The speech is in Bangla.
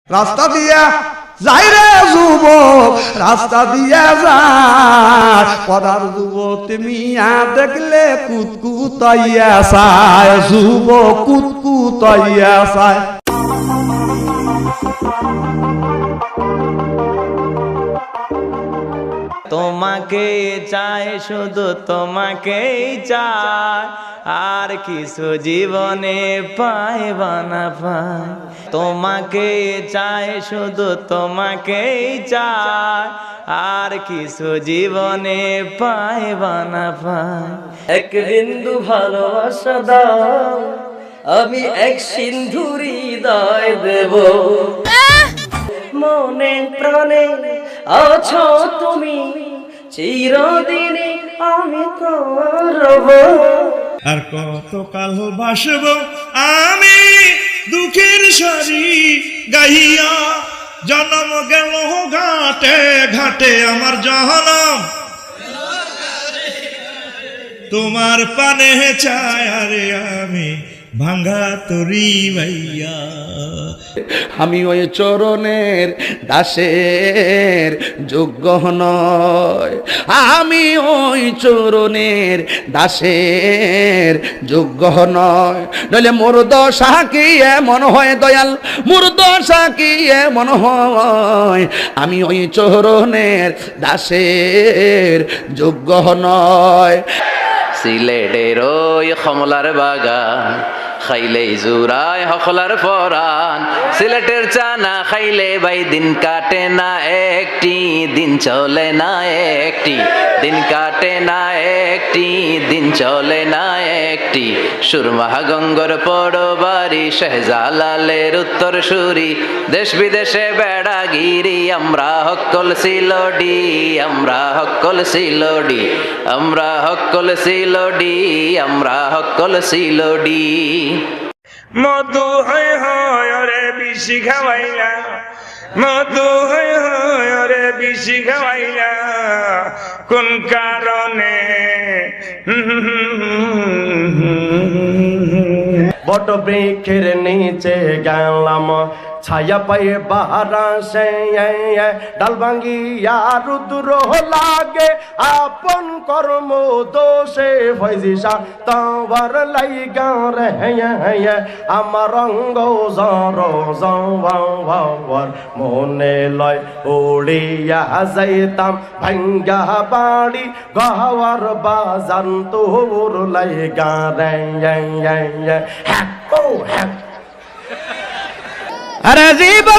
রাস্তা দিয়া যাই রে যুবক, রাস্তা দিয়া যায় পদার যুবক মিয়া দেখলে কুতকুতাইয়া চায়, যুবক কুতকুতাইয়া চায়। তোমাকে চায়, শুধু তোমাকেই চায়, আর কিছু জীবনে পাইবা না পায়। তোমাকে চায়, শুধু তোমাকেই চায়, আর কিছু জীবনে পাইবা না পায়। এক বিন্দু ভালোবাসা দাও, আমি এক সিন্ধু হৃদয় দেব। মনে প্রাণে আছো তুমি, চিরদিনে আমি তোমার রব। আর কতকাল বাসব আমি দুঃখের সারি গাইয়া, জন্ম গেল ঘাটে ঘাটে আমার জনম, তোমার পানে চায় আরে আমি ভাঙ্গা তরি ভাইয়া। আমি ওই চরণের দাসের যোগ্য নয়, আমি ওই চরণের দাসের যোগ্য নয়। নইলে মোর দশা কি এমন হয় দয়াল, মোর দশা কি এমন হয়, আমি ওই চরণের দাসের যোগ্য নয়। সিলেটের ওই কমলার বাগান খাইলেই জুরায় হকলার পরাণ, সিলেটের চানা খাইলে ভাই দিন কাটে না একটি, দিন চলে না একটি, দিন কাটে না একটি, দিন চলে না একটি। সুরমা গঙ্গর পড়বাড়ি শেহজালালের উত্তর সুরি, দেশ বিদেশে বেড়াগিরি আমরা হকল সিলোডি, আমরা হকল সিলোডি, আমরা হকল সিলোডি, আমরা হকল সিলোডি। মধু হয় হয় রে বেশি খাওয়াইলা, মধু হয় হয় রে বেশি খাওয়াইলা, কোন কারণে? বট বৃক্ষের নিচে গেলাম, ছায়া পায়ে বারাসে, ডাল ভাঙ্গিয়া রুদ্র লাগে, আপন কর্ম দোষে ফয়জিসা তোমার লাইগা রে। আমার অঙ্গ জর জর মনে লয় উড়িয়া যাইতাম ভাঙ্গা বাড়ি, গাওয়ার বাজান তোর লাইগা রে। হ্যাঁ ও হ্যাঁ। আরে জীব